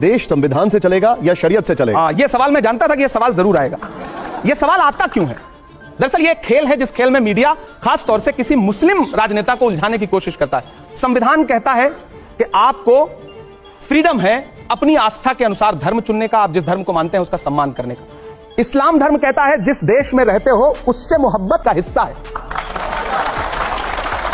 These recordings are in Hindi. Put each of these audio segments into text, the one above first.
देश संविधान से चलेगा या शरीयत से चलेगा? ये सवाल मैं जानता था कि ये सवाल जरूर आएगा। ये सवाल आता क्यों है? दरअसल ये खेल है जिस खेल में मीडिया खास तौर से किसी मुस्लिम राजनेता को उलझाने की कोशिश करता है। संविधान कहता है कि आपको फ्रीडम है अपनी आस्था के अनुसार धर्म चुनने का, आप जिस धर्म को मानते हैं उसका सम्मान करने का। इस्लाम धर्म कहता है जिस देश में रहते हो उससे मोहब्बत का हिस्सा है।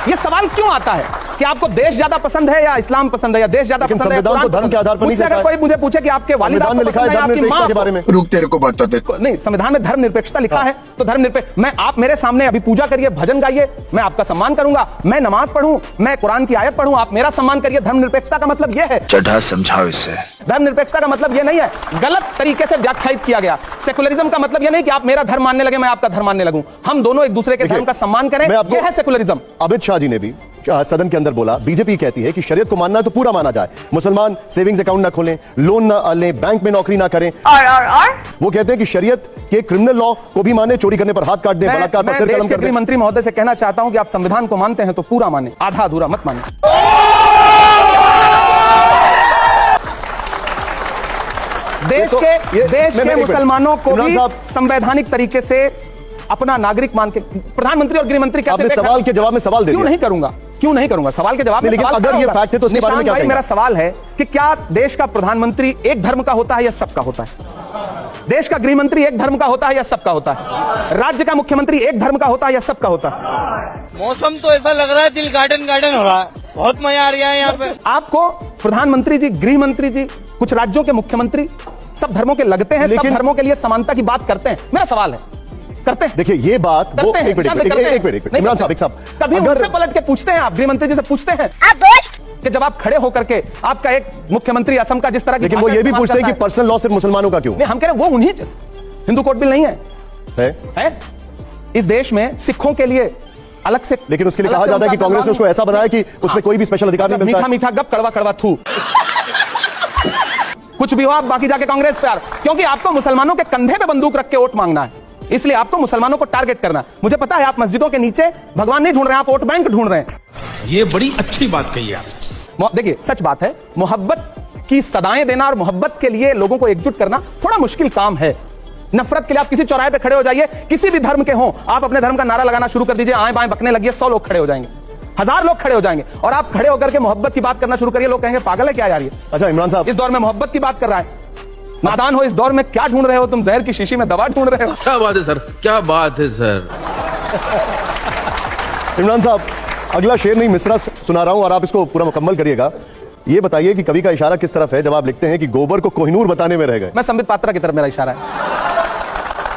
यह सवाल क्यों आता है कि आपको देश ज्यादा पसंद है या इस्लाम पसंद है, या देश ज्यादा पसंद है? संविधान तो धर्म के आधार पर नहीं अगर कोई मुझे पूछे कि आपके वालिद संविधान में लिखा है धर्मनिरपेक्षता के बारे में, रुक तेरे को बताते नहीं, संविधान में धर्मनिरपेक्षता लिखा है तो धर्मनिरपेक्ष, मैं आप मेरे सामने अभी पूजा करिए, भजन गाइए, मैं आपका सम्मान करूंगा। मैं नमाज पढ़ूं, मैं कुरान की आयत पढ़ूं, आप मेरा सम्मान करिए। धर्मनिरपेक्षता का मतलब यह है, चढ़ा समझाओ इसे। धर्मनिरपेक्षता का मतलब यह नहीं है, गलत तरीके से व्याख्यायित किया गया। सेकुलरिज्म का मतलब यह नहीं कि आप मेरा धर्म मानने लगे, मैं आपका धर्म मानने लगूं। हम दोनों एक दूसरे के धर्म का सम्मान करें, यह है सेकुलरिज्म। अमित शाह जी ने भी सदन के अंदर बोला, बीजेपी कहती है कि शरीयत को मानना है तो पूरा माना जाए, मुसलमान सेविंग्स अकाउंट ना खोलें, लोन ना लें, बैंक में नौकरी ना करें। वो कहते हैं कि शरीयत के क्रिमिनल लॉ को भी माने, चोरी करने पर हाथ काट दें, बलात्कार पर सिर कलम कर दें। गृह मंत्री महोदय से कहना चाहता हूं कि आप संविधान को मानते हैं तो पूरा माने, आधा अधूरा मत माने। देश के मुसलमानों को भी संवैधानिक तरीके से अपना नागरिक मान के प्रधानमंत्री और गृह मंत्री कैसे? सवाल के जवाब में सवाल दे दिया। क्यों नहीं करूंगा सवाल के जवाब में? लेकिन अगर ये फैक्ट है तो इसके बारे में क्या कहेंगे? मेरा सवाल है कि क्या देश का प्रधानमंत्री एक धर्म का होता है या सबका होता है? देश का गृह मंत्री एक धर्म का होता है या सबका होता है? राज्य का मुख्यमंत्री एक धर्म का होता है या सबका होता है? मौसम तो ऐसा लग रहा है दिल गार्डन गार्डन हो रहा है, बहुत मजा आ रहा है यहाँ पे। आपको प्रधानमंत्री जी, गृह मंत्री जी, कुछ राज्यों के मुख्यमंत्री सब धर्मों के लगते हैं, सब धर्मों के लिए समानता की बात करते हैं। मेरा सवाल है, करते हैं? देखिए ये बात वो एक मिनट इमरान साहब कभी उनसे पलट के पूछते हैं, आप गृह मंत्री जी से पूछते हैं कि जब आप खड़े होकर के आपका एक मुख्यमंत्री असम का जिस तरह की, लेकिन वो ये भी पूछते हैं कि पर्सनल लॉ सिर्फ मुसलमानों का क्यों? नहीं, हम कह रहे हैं वो उन्हीं, हिंदू कोड बिल नहीं है इस देश में सिखों के लिए अलग से। लेकिन उसके लिए कहा जाता है कि कांग्रेस ने उसको ऐसा बनाया कि उसमें कोई भी स्पेशल अधिकार नहीं मिलता। मीठा मीठा गप, कड़वा कड़वा थू। कुछ भी हो आप बाकी जाके कांग्रेस पे, क्योंकि आपको मुसलमानों के कंधे पे बंदूक रख के वोट मांगना है, इसलिए आपको मुसलमानों को टारगेट करना है। मुझे पता है आप मस्जिदों के नीचे भगवान नहीं ढूंढ रहे हैं, आप वोट बैंक ढूंढ रहे हैं। ये बड़ी अच्छी बात कही आप। देखिए सच बात है, मोहब्बत की सदाएं देना और मोहब्बत के लिए लोगों को एकजुट करना थोड़ा मुश्किल काम है। नफरत के लिए आप किसी चौराहे पे खड़े हो जाइए, किसी भी धर्म के हो, आप अपने धर्म का नारा लगाना शुरू कर दीजिए, आए बाएं बकने लगिए, 100 लोग खड़े हो जाएंगे, 1000 लोग खड़े हो जाएंगे, और आप खड़े होकर के मोहब्बत की बात करना शुरू करिए, लोग कहेंगे पागल है क्या यार ये। अच्छा इमरान साहब, इस दौर में मोहब्बत की बात कर रहा है, नादान हो, इस दौर में क्या ढूंढ रहे हो तुम? जहर की शीशी में दवा ढूंढ रहे हो? क्या बात है सर, क्या बात है सर। इमरान साहब अगला शेर नहीं मिसरा सुना रहा हूं और आप इसको पूरा मुकम्मल करिएगा। ये बताइए कि कवि का इशारा किस तरफ है जब आप लिखते हैं कि गोबर को कोहिनूर बताने में रह गए? मैं संबित पात्रा की तरफ मेरा इशारा है।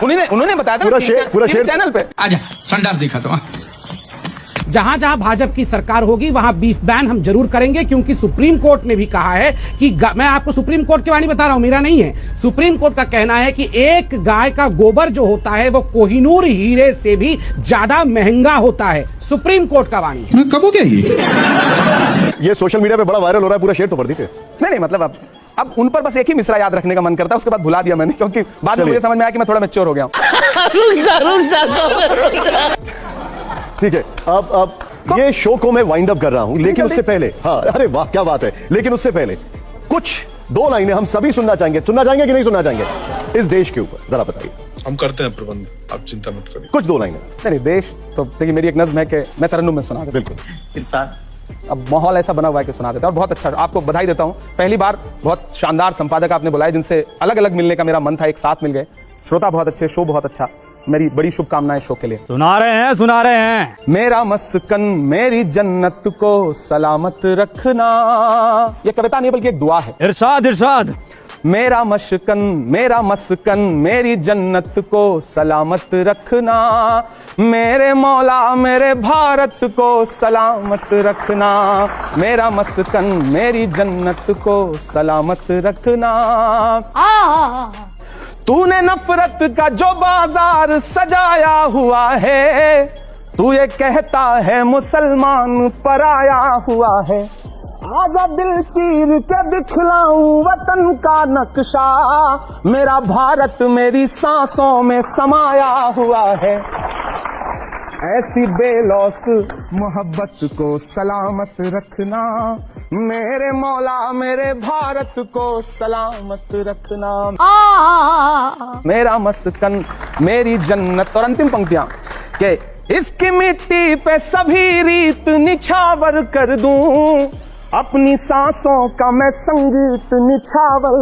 उन्होंने बताया था पूरा शेर चैनल पे। आजा संडास दिखा तो। जहां जहां भाजपा की सरकार होगी वहां बीफ बैन हम जरूर करेंगे, क्योंकि सुप्रीम कोर्ट ने भी कहा है कि मैं आपको सुप्रीम कोर्ट की वाणी बता रहा हूं, मेरा नहीं है। सुप्रीम कोर्ट का कहना है कि एक गाय का गोबर जो होता है वो कोहिनूर हीरे से भी ज्यादा महंगा होता है। सुप्रीम कोर्ट का वाणी है। कब हो गया ये सोशल मीडिया पे बड़ा वायरल हो रहा है, पूरा शेर तो पढ़ दीजिए। नहीं मतलब अब उन पर बस एक ही मिसरा याद रखने का मन करता है, उसके बाद भुला दिया मैंने, क्योंकि बाद में मुझे समझ में आया कि मैं थोड़ा मैच्योर हो गया हूं। ठीक है, अब ये शो को मैं वाइंड अप कर रहा हूं, लेकिन उससे पहले, हाँ अरे वाह क्या बात है, लेकिन उससे पहले कुछ 2 लाइनें हम सभी सुनना चाहेंगे कि नहीं सुनना चाहेंगे इस देश के ऊपर, जरा बताइए। हम करते हैं प्रबंध, आप चिंता मत करिए। कुछ 2 लाइनें। नहीं देश तो देखिए, मेरी एक नज्म है कि मैं तरन्नुम में सुना देता हूं। बिल्कुल, अब माहौल ऐसा बना हुआ है कि सुना देता हूं, और बहुत अच्छा, आपको बधाई देता हूं। पहली बार बहुत शानदार संपादक आपने बुलाया जिनसे अलग अलग मिलने का मेरा मन था, एक साथ मिल गए। श्रोता बहुत अच्छे, शो बहुत अच्छा, मेरी बड़ी शुभकामनाएं शो के लिए। सुना रहे हैं। मेरा मस्कन मेरी जन्नत को सलामत रखना, ये कविता नहीं बल्कि एक दुआ है। इरशाद। मेरा मस्कन मेरी जन्नत को सलामत रखना, मेरे मौला मेरे भारत को सलामत रखना, मेरा मस्कन मेरी जन्नत को सलामत रखना। तूने नफरत का जो बाजार सजाया हुआ है, तू ये कहता है मुसलमान पराया हुआ है। आजा दिल चीर के दिखलाऊं वतन का नक्शा, मेरा भारत मेरी सांसों में समाया हुआ है। ऐसी बेलौस मोहब्बत को सलामत रखना, मेरे मौला मेरे भारत को सलामत रखना, मेरा मस्कन मेरी जन्नत। और अंतिम पंक्तियां कि इसकी मिट्टी पे सभी रीत निछावर कर दूं, अपनी सांसों का मैं संगीत निछावर